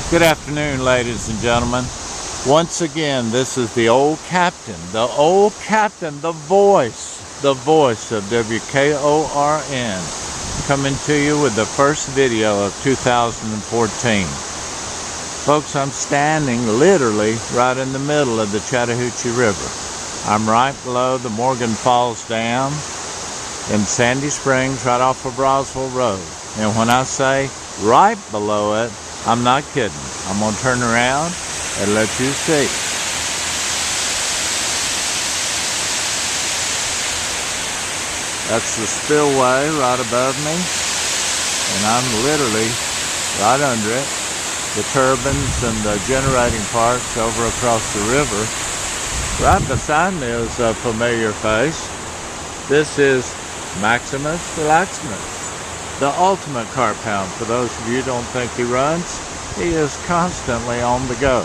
Good afternoon, ladies and gentlemen. Once again, this is the old captain, the voice of WKORN, coming to you with the first video of 2014. Folks, I'm standing literally right in the middle of the Chattahoochee River. I'm right below the Morgan Falls Dam in Sandy Springs, right off of Roswell Road. And when I say right below it, I'm not kidding. I'm going to turn around and let you see. That's the spillway right above me, and I'm literally right under it. The turbines and the generating parks over across the river. Right beside me is a familiar face. This is Maximus Relaximus, the ultimate carp hound. For those of you who don't think he runs, he is constantly on the go.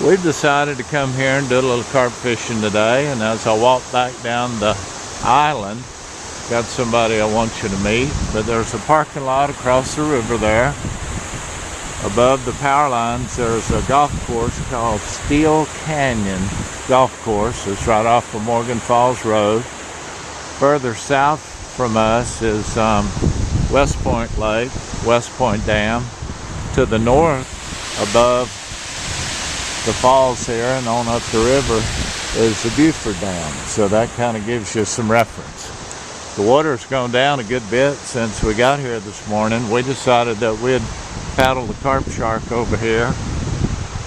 We've decided to come here and do a little carp fishing today, and as I walk back down the island, got somebody I want you to meet. But there's a parking lot across the river there. Above the power lines, there's a golf course called Steel Canyon Golf Course. It's right off of Morgan Falls Road. Further south from us is West Point Lake, West Point Dam. To the north, above the falls here and on up the river, is the Buford Dam. So that kind of gives you some reference. The water's gone down a good bit since we got here this morning. We decided that we'd paddle the carp shark over here,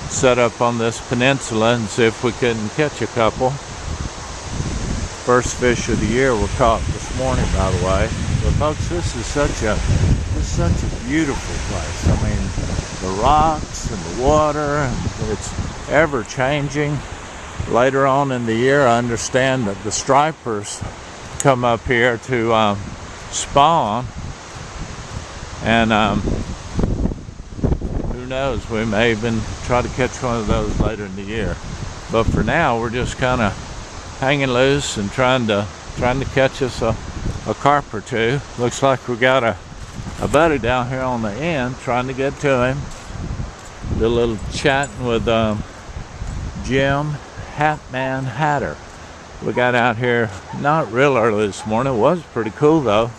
set up on this peninsula, and see if we couldn't catch a couple. First fish of the year were caught this morning, by the way. But folks, this is such a beautiful place. I mean, the rocks and the water, and it's ever changing. Later on in the year, I understand that the stripers come up here to spawn, and who knows, we may even try to catch one of those later in the year. But for now, we're just kind of hanging loose and trying to catch us a carp or two. Looks like we got a buddy down here on the end trying to get to him. Did a little chatting with Jim Hatman Hatter. We got out here not real early this morning. It was pretty cool though.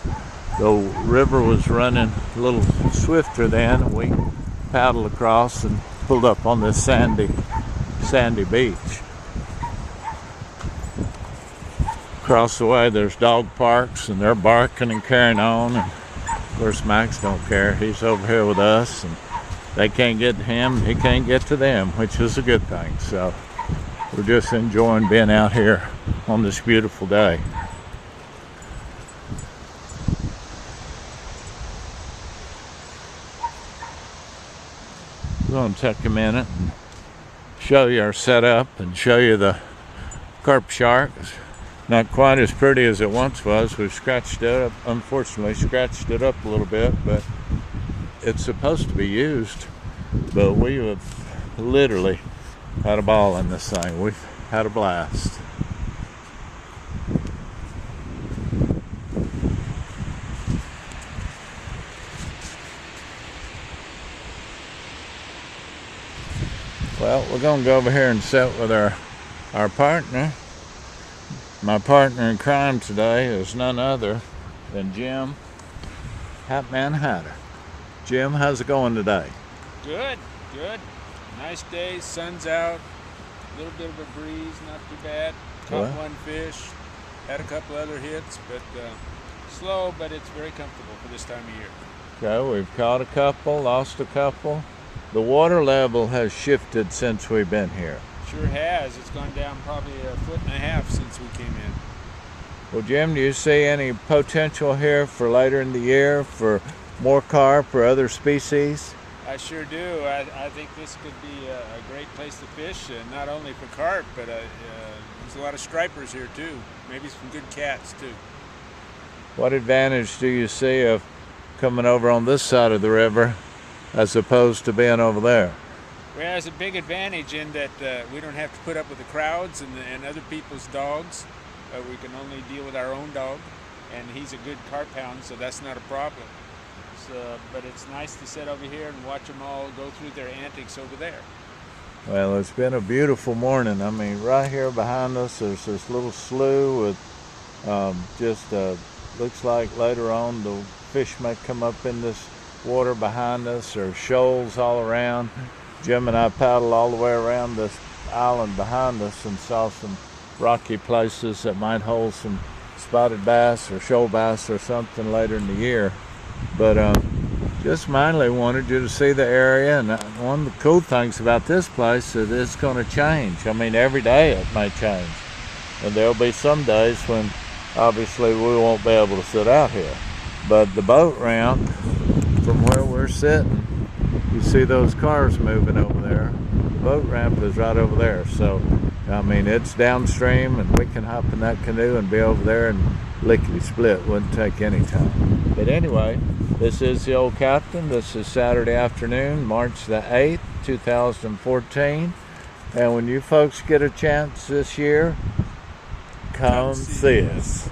The river was running a little swifter then. We paddled across and pulled up on this sandy beach. Across the way there's dog parks, and they're barking and carrying on, and of course Max don't care. He's over here with us, and they can't get to him, he can't get to them, which is a good thing. So we're just enjoying being out here on this beautiful day. We're going to take a minute and show you our setup and show you the carp shark. Not quite as pretty as it once was. We've scratched it up, unfortunately scratched it up a little bit, but it's supposed to be used. But we have literally had a ball in this thing. We've had a blast. Well, we're going to go over here and sit with our partner. My partner in crime today is none other than Jim Hatman Hatter. Jim, how's it going today? Good. Nice day, sun's out, a little bit of a breeze, not too bad. Caught one fish, had a couple other hits, but slow, but it's very comfortable for this time of year. Okay, we've caught a couple, lost a couple. The water level has shifted since we've been here. Sure has. It's gone down probably 1.5 feet since we came in. Well, Jim, do you see any potential here for later in the year for more carp or other species? I sure do. I think this could be a great place to fish, not only for carp, but there's a lot of stripers here too. Maybe some good cats too. What advantage do you see of coming over on this side of the river as opposed to being over there? Well, there's a big advantage in that we don't have to put up with the crowds and other people's dogs. We can only deal with our own dog, and he's a good carp hound, so that's not a problem. but it's nice to sit over here and watch them all go through their antics over there. Well, it's been a beautiful morning. I mean, right here behind us, there's this little slough with looks like later on the fish may come up in this water behind us. There's shoals all around. Jim and I paddled all the way around this island behind us and saw some rocky places that might hold some spotted bass or shoal bass or something later in the year. But just mainly wanted you to see the area, and one of the cool things about this place is it's going to change. I mean, every day it may change, and there'll be some days when obviously we won't be able to sit out here. But the boat ramp from where we're sitting, you see those cars moving over there, the boat ramp is right over there. So I mean, it's downstream, and we can hop in that canoe and be over there and lickety split. Wouldn't take any time. But anyway, this is the Old Captain. This is Saturday afternoon, March the 8th, 2014. And when you folks get a chance this year, come see us.